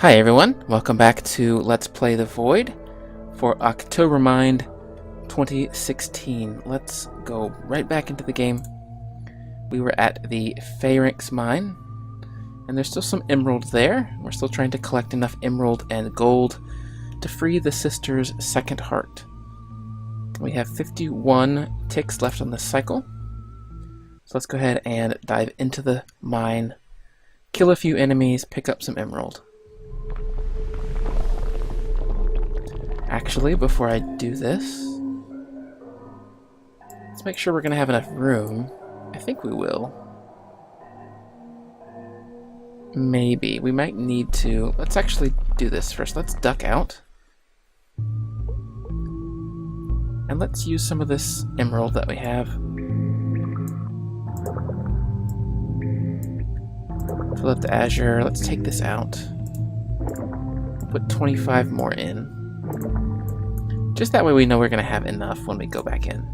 Hi everyone, welcome back to Let's Play the Void for OctoberMind 2016. Let's go right back into the game. We were at the Pharynx mine, and there's still some emerald there. We're still trying to collect enough emerald and gold to free the sister's second heart. We have 51 ticks left on this cycle. So let's go ahead and dive into the mine, kill a few enemies, pick up some emerald. Actually, before I do this, let's make sure we're going to have enough room. I think we will. Maybe. We might need to... Let's actually do this first. Let's duck out. And let's use some of this emerald that we have. Fill up the azure. Let's take this out. Put 25 more in. Just that way we know we're going to have enough when we go back in.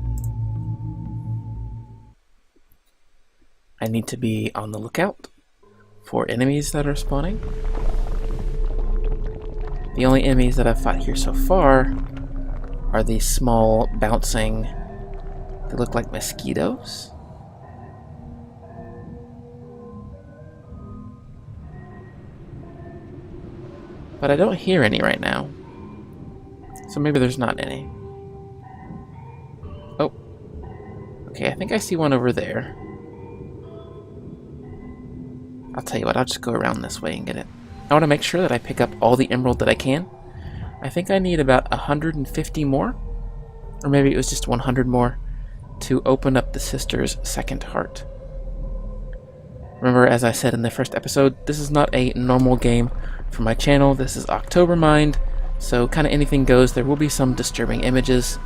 I need to be on the lookout for enemies that are spawning. The only enemies that I've fought here so far are these small, bouncing, they look like mosquitoes. But I don't hear any right now. So maybe there's not any. Oh. Okay, I think I see one over there. I'll tell you what, I'll just go around this way and get it. I want to make sure that I pick up all the emerald that I can. I think I need about 150 more. Or maybe it was just 100 more to open up the sister's second heart. Remember, as I said in the first episode, this is not a normal game for my channel. This is OctoberMind. So kind of anything goes. There will be some disturbing images.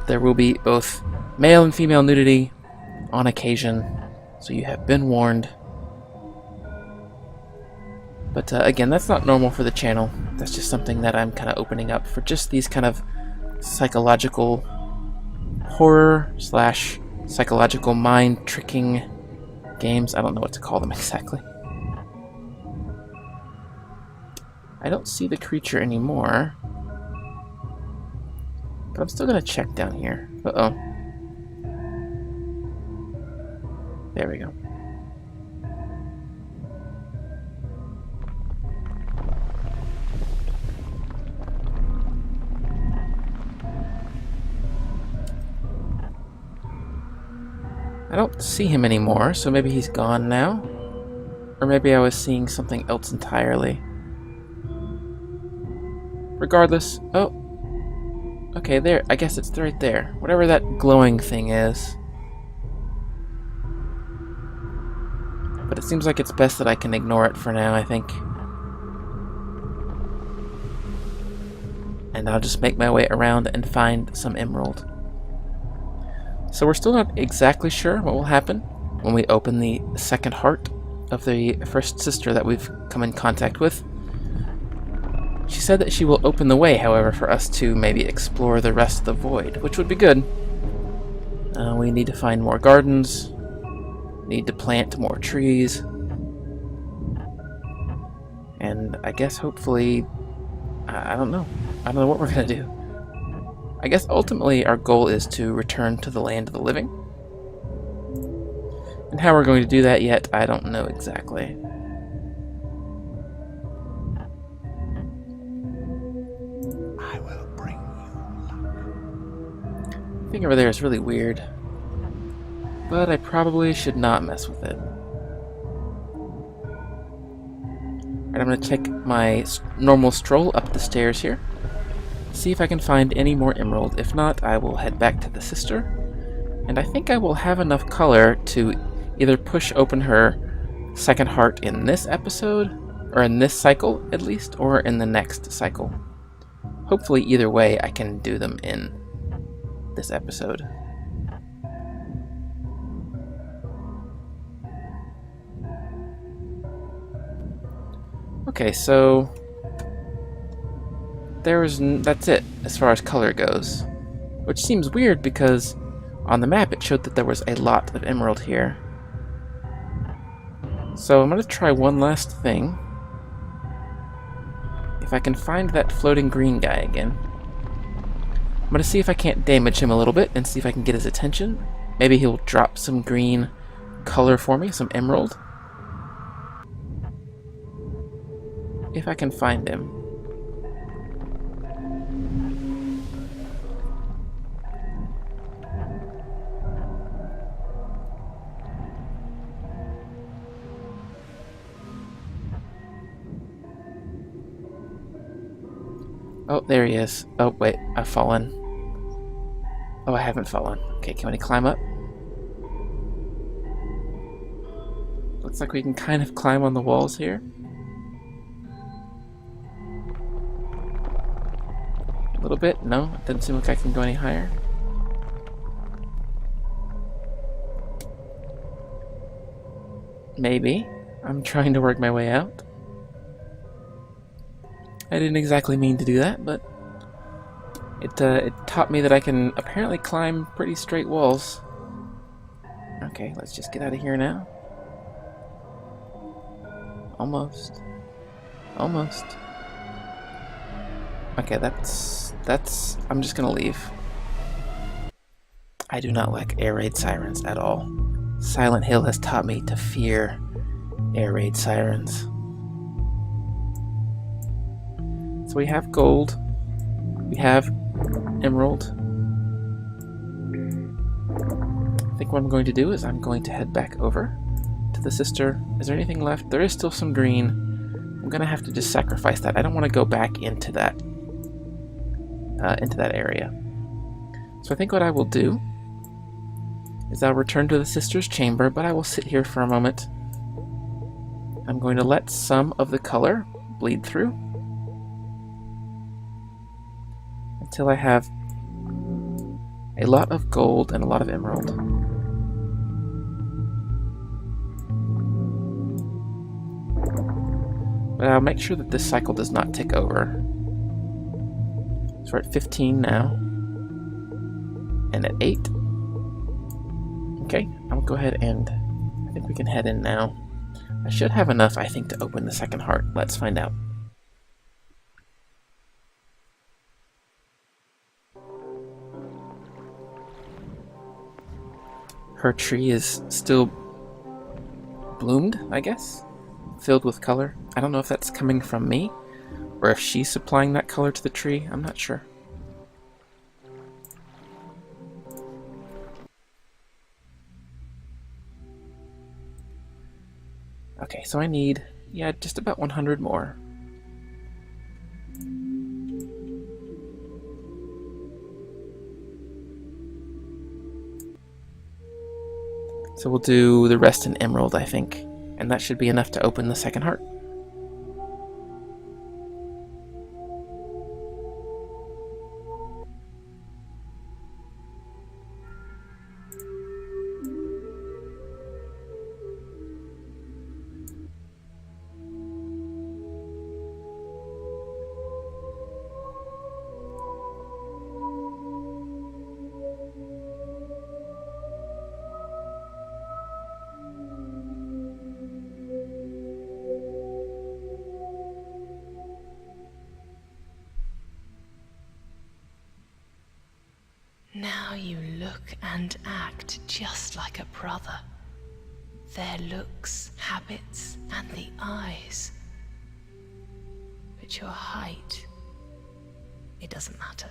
There will be both male and female nudity on occasion. So you have been warned. But again, that's not normal for the channel. That's just something that I'm kind of opening up for just these kind of psychological horror / psychological mind tricking games. I don't know what to call them exactly. I don't see the creature anymore. But I'm still going to check down here. Uh-oh. There we go. I don't see him anymore, so maybe he's gone now. Or maybe I was seeing something else entirely. Regardless, oh, okay, there, I guess it's right there. Whatever that glowing thing is. But it seems like it's best that I can ignore it for now, I think. And I'll just make my way around and find some emerald. So we're still not exactly sure what will happen when we open the second heart of the first sister that we've come in contact with. She said that she will open the way, however, for us to maybe explore the rest of the void, which would be good. We need to find more gardens, need to plant more trees, and I guess hopefully, I don't know what we're going to do. I guess ultimately our goal is to return to the land of the living. And how we're going to do that yet, I don't know exactly. The thing over there is really weird, but I probably should not mess with it. Alright, I'm going to take my normal stroll up the stairs here, see if I can find any more emerald. If not, I will head back to the sister, and I think I will have enough color to either push open her second heart in this episode, or in this cycle at least, or in the next cycle. Hopefully either way I can do them in this episode. Okay, so that's it as far as color goes, which seems weird because on the map it showed that there was a lot of emerald here. So I'm going to try one last thing. If I can find that floating green guy again, I'm going to see if I can't damage him a little bit and see if I can get his attention. Maybe he'll drop some green color for me, some emerald. If I can find him. Oh, there he is. Oh, wait, I've fallen. Oh, I haven't fallen. Okay, can we climb up? Looks like we can kind of climb on the walls here. A little bit? No, it doesn't seem like I can go any higher. Maybe. I'm trying to work my way out. I didn't exactly mean to do that, but it taught me that I can apparently climb pretty straight walls. Okay, let's just get out of here now. Almost. Almost. Okay, that's... I'm just gonna leave. I do not like air raid sirens at all. Silent Hill has taught me to fear air raid sirens. So we have gold, we have emerald. I think what I'm going to do is I'm going to head back over to the sister. Is there anything left? There is still some green. I'm going to have to just sacrifice that. I don't want to go back into that area. So I think what I will do is I'll return to the sister's chamber, but I will sit here for a moment. I'm going to let some of the color bleed through until I have a lot of gold and a lot of emerald. But I'll make sure that this cycle does not tick over. So we're at 15 now, and at 8. Okay, I'll go ahead and I think we can head in now. I should have enough, I think, to open the second heart. Let's find out. Her tree is still bloomed, I guess, filled with color. I don't know if that's coming from me, or if she's supplying that color to the tree. I'm not sure. Okay, so I need, yeah, just about 100 more. So we'll do the rest in emerald, I think, and that should be enough to open the second heart. Now you look and act just like a brother. Their looks, habits, and the eyes. But your height, it doesn't matter.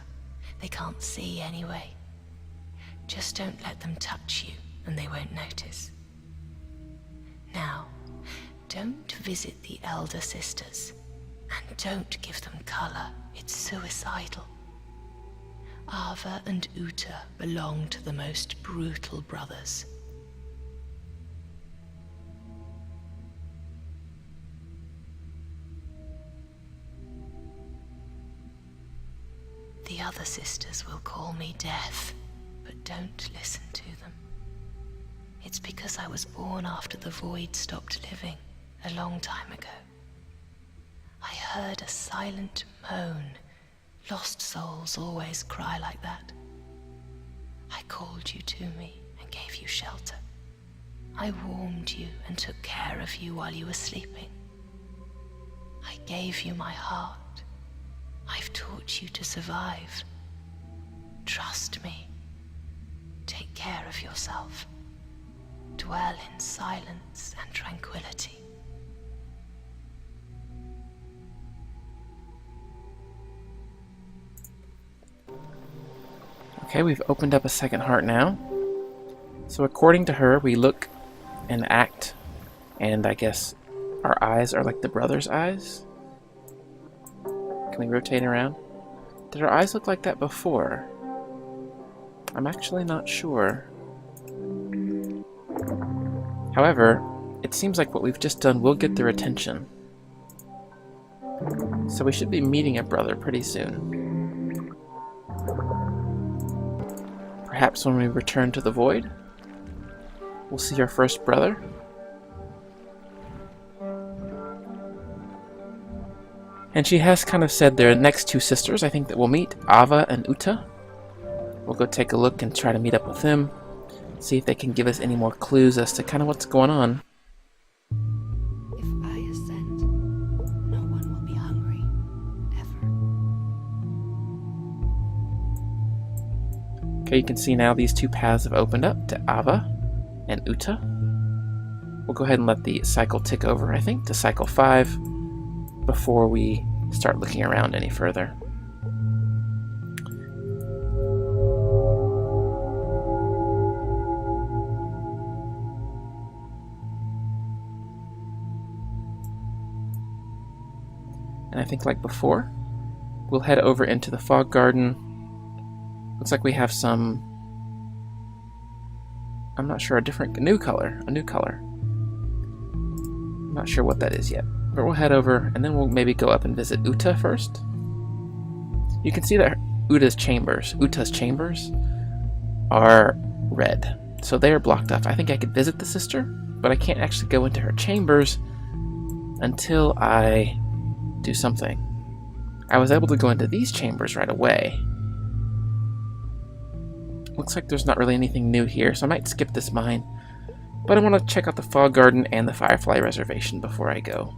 They can't see anyway. Just don't let them touch you, and they won't notice. Now, don't visit the elder sisters, and don't give them color. It's suicidal. Ava and Uta belong to the most brutal brothers. The other sisters will call me Death, but don't listen to them. It's because I was born after the void stopped living, a long time ago. I heard a silent moan. Lost souls always cry like that. I called you to me and gave you shelter. I warmed you and took care of you while you were sleeping. I gave you my heart want you to survive. Trust me. Take care of yourself. Dwell in silence and tranquility. Okay, we've opened up a second heart now. So according to her, we look and act, and I guess our eyes are like the brother's eyes. Can we rotate around? Did our eyes look like that before? I'm actually not sure. However, it seems like what we've just done will get their attention. So we should be meeting a brother pretty soon. Perhaps when we return to the void, we'll see our first brother. And she has kind of said they're the next two sisters, I think, that we'll meet, Ava and Uta. We'll go take a look and try to meet up with them, see if they can give us any more clues as to kind of what's going on. If I ascend, no one will be hungry, ever. Okay, you can see now these two paths have opened up to Ava and Uta. We'll go ahead and let the cycle tick over, I think, to cycle 5 before we start looking around any further. And I think, like before, we'll head over into the fog garden. Looks like we have some, I'm not sure, a new color. I'm not sure what that is yet. But we'll head over, and then we'll maybe go up and visit Uta first. You can see that Uta's chambers are red. So they are blocked off. I think I could visit the sister, but I can't actually go into her chambers until I do something. I was able to go into these chambers right away. Looks like there's not really anything new here, so I might skip this mine. But I want to check out the Fog Garden and the Firefly Reservation before I go.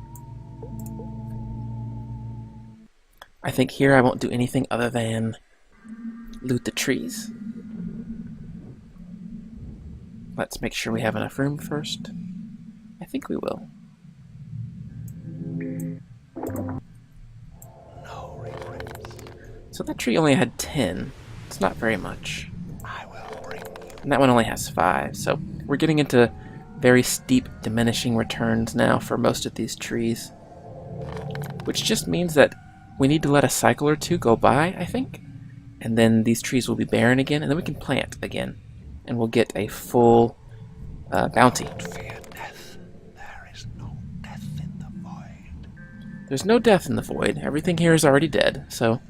I think here I won't do anything other than loot the trees. Let's make sure we have enough room first. I think we will. No regrets. So that tree only had 10. It's not very much. I will bring you. And that one only has 5. So we're getting into very steep diminishing returns now for most of these trees. Which just means that we need to let a cycle or two go by, I think. And then these trees will be barren again, and then we can plant again. And we'll get a full bounty. Don't fear death. There is no death in the void. There's no death in the void. Everything here is already dead. So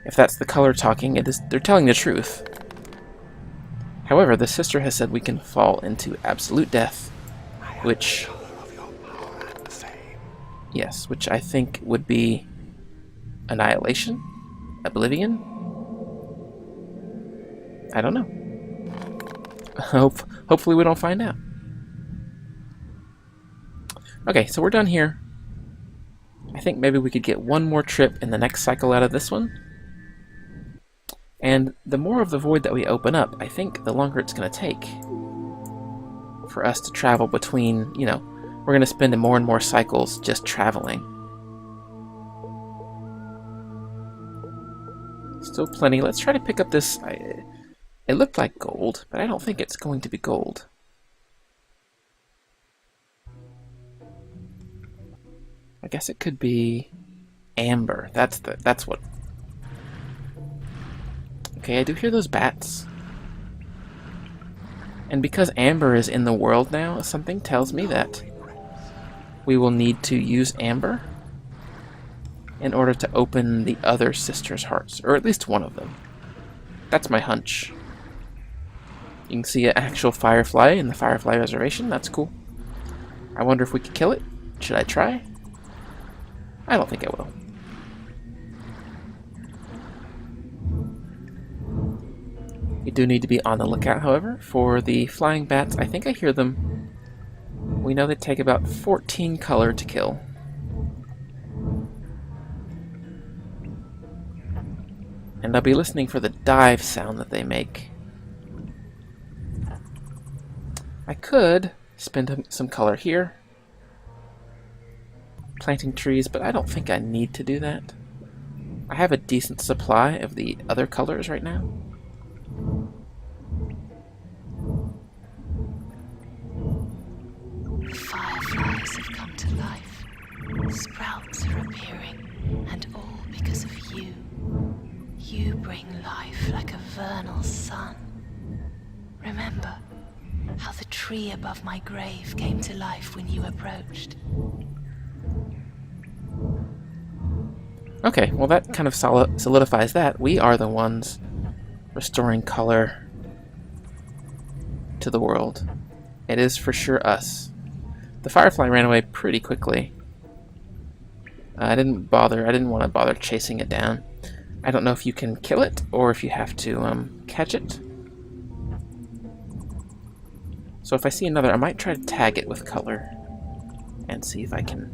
if that's the color talking, they're telling the truth. However, the sister has said we can fall into absolute death, which, The color of your power and fame. yes, which I think would be annihilation, oblivion. I don't know. Hopefully we don't find out. Okay, so we're done here. I think maybe we could get one more trip in the next cycle out of this one. And the more of the void that we open up, I think the longer it's going to take for us to travel between, you know, we're going to spend more and more cycles just traveling. Still plenty. Let's try to pick up this. It looked like gold, but I don't think it's going to be gold. I guess it could be amber. That's what. Okay, I do hear those bats. And because amber is in the world now, something tells me that we will need to use amber in order to open the other sisters' hearts, or at least one of them. That's my hunch. You can see an actual firefly in the Firefly Reservation. That's cool. I wonder if we could kill it. Should I try? I don't think I will. You do need to be on the lookout, however, for the flying bats. I think I hear them. We know they take about 14 color to kill. And I'll be listening for the dive sound that they make. I could spend some color here, planting trees, but I don't think I need to do that. I have a decent supply of the other colors right now. The fireflies have come to life. Sprouts are appearing, and all because of you. You bring life like a vernal sun. Remember how the tree above my grave came to life when you approached? Okay, well that kind of solidifies that. We are the ones restoring color to the world. It is for sure us. The firefly ran away pretty quickly. I didn't want to bother chasing it down. I don't know if you can kill it or if you have to catch it. So if I see another, I might try to tag it with color and see if I can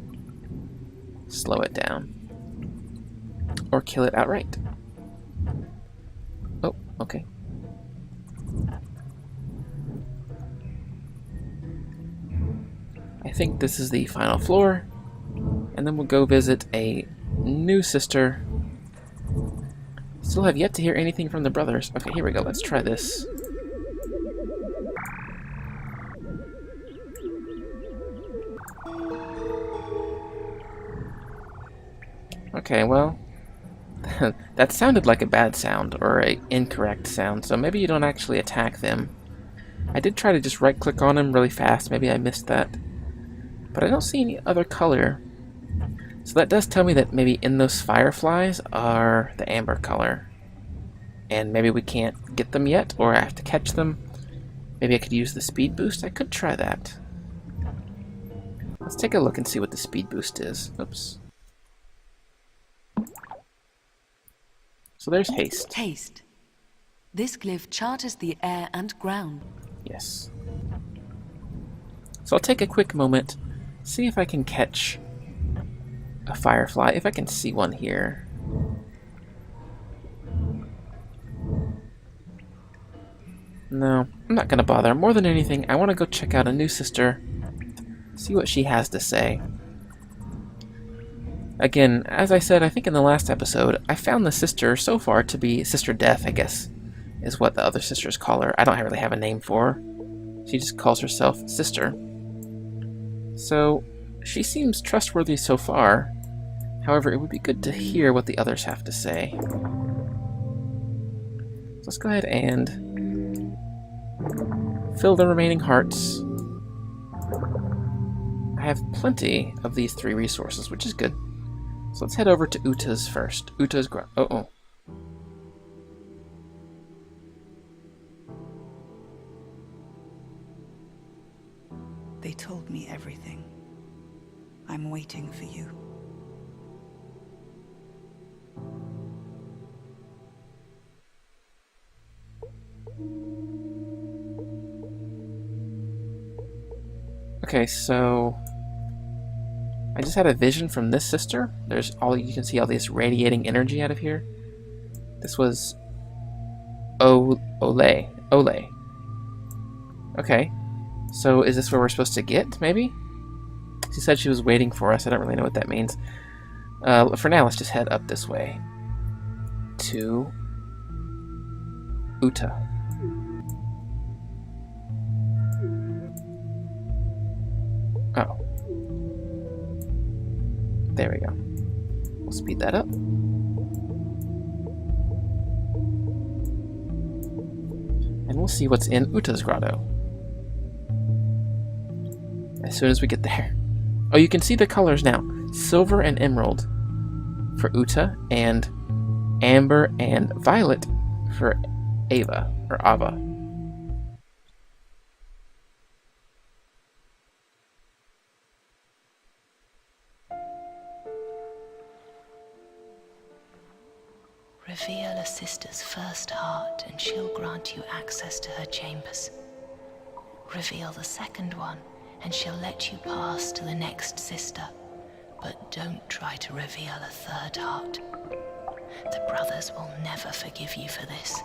slow it down. Or kill it outright. Oh, okay. I think this is the final floor. And then we'll go visit a new sister. Still have yet to hear anything from the brothers. Okay, here we go. Let's try this. Okay, well, that sounded like a bad sound, or an incorrect sound, so maybe you don't actually attack them. I did try to just right-click on them really fast, maybe I missed that. But I don't see any other color. So that does tell me that maybe in those fireflies are the amber color. And maybe we can't get them yet, or I have to catch them. Maybe I could use the speed boost. I could try that. Let's take a look and see what the speed boost is. Oops. So there's haste. Haste. This glyph charges the air and ground. Yes. So I'll take a quick moment, see if I can catch a firefly, if I can see one here. No, I'm not going to bother. More than anything, I want to go check out a new sister, see what she has to say. Again, as I said, I think in the last episode, I found the sister so far to be Sister Death, I guess, is what the other sisters call her. I don't really have a name for her. She just calls herself Sister. So, she seems trustworthy so far. However, it would be good to hear what the others have to say. So let's go ahead and fill the remaining hearts. I have plenty of these 3 resources, which is good. So let's head over to Uta's first. Uta's oh. They told me everything. I'm waiting for you. Okay, so I just had a vision from this sister. You can see all this radiating energy out of here. This was Ole. Okay, so is this where we're supposed to get, maybe? She said she was waiting for us. I don't really know what that means. For now, let's just head up this way to Uta. Oh. There we go. We'll speed that up. And we'll see what's in Uta's grotto as soon as we get there. Oh, you can see the colors now. Silver and emerald for Uta, and amber and violet for Ava, or Ava. Reveal a sister's first heart, and she'll grant you access to her chambers. Reveal the second one, and she'll let you pass to the next sister. But don't try to reveal a third heart. The brothers will never forgive you for this.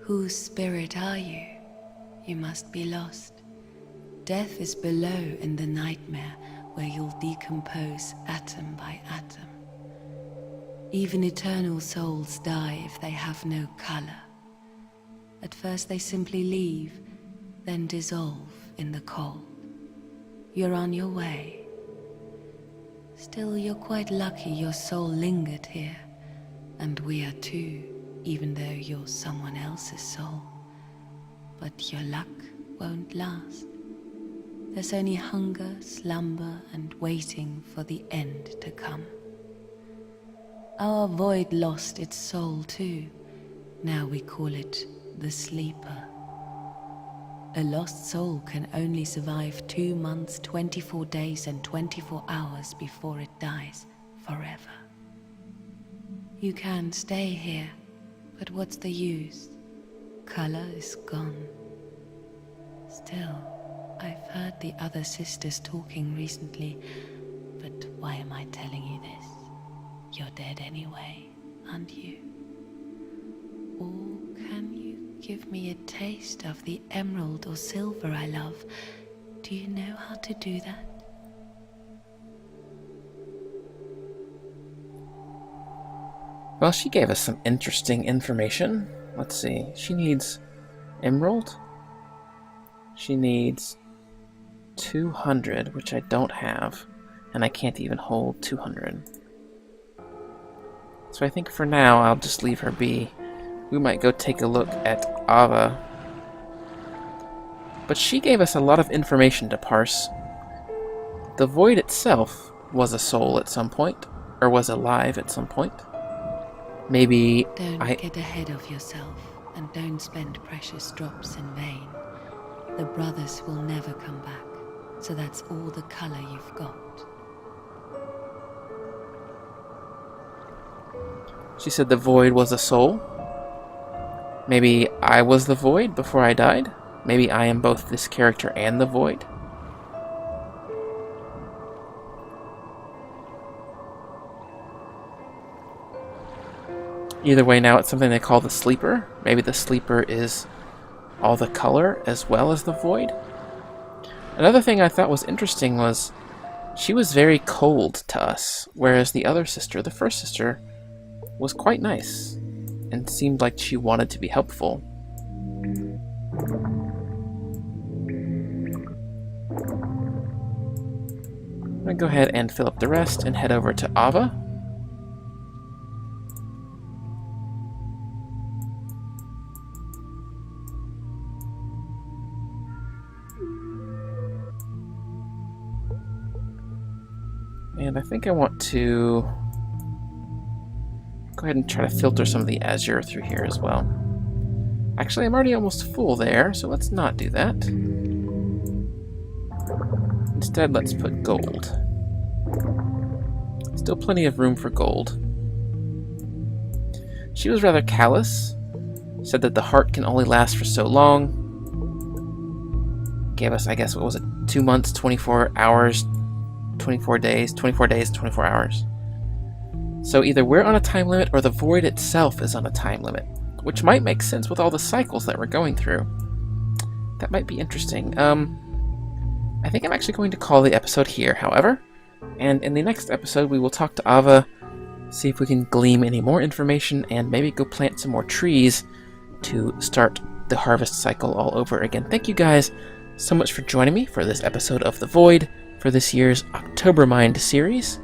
Whose spirit are you? You must be lost. Death is below in the nightmare where you'll decompose atom by atom. Even eternal souls die if they have no color. At first they simply leave, then dissolve in the cold. You're on your way. Still, you're quite lucky your soul lingered here, and we are too, even though you're someone else's soul. But your luck won't last. There's only hunger, slumber, and waiting for the end to come. Our void lost its soul too. Now we call it the sleeper. A lost soul can only survive 2 months, 24 days, and 24 hours before it dies forever. You can stay here, but what's the use? Color is gone. Still, I've heard the other sisters talking recently, but why am I telling you this? You're dead anyway, aren't you? Or can you give me a taste of the emerald or silver I love? Do you know how to do that? Well, she gave us some interesting information. Let's see. She needs emerald. She needs 200, which I don't have. And I can't even hold 200. So I think for now, I'll just leave her be. We might go take a look at Ava. But she gave us a lot of information to parse. The void itself was a soul at some point, or was alive at some point. Maybe Don't get ahead of yourself, and don't spend precious drops in vain. The brothers will never come back, so that's all the color you've got. She said the void was a soul. Maybe I was the void before I died. Maybe I am both this character and the void. Either way, now it's something they call the sleeper. Maybe the sleeper is all the color as well as the void. Another thing I thought was interesting was she was very cold to us, whereas the other sister, the first sister, was quite nice and seemed like she wanted to be helpful. I'm gonna go ahead and fill up the rest and head over to Ava. And I think I want to go ahead and try to filter some of the azure through here as well. Actually, I'm already almost full there, so let's not do that. Instead, let's put gold. Still plenty of room for gold. She was rather callous. Said that the heart can only last for so long. Gave us, I guess, what was it? 2 months, 24 hours, 24 days, 24 days, 24 hours. So either we're on a time limit or the void itself is on a time limit, which might make sense with all the cycles that we're going through. That might be interesting. I think I'm actually going to call the episode here, however, and in the next episode we will talk to Ava, see if we can glean any more information, and maybe go plant some more trees to start the harvest cycle all over again. Thank you guys so much for joining me for this episode of The Void for this year's OctoberMind series.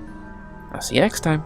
I'll see you next time.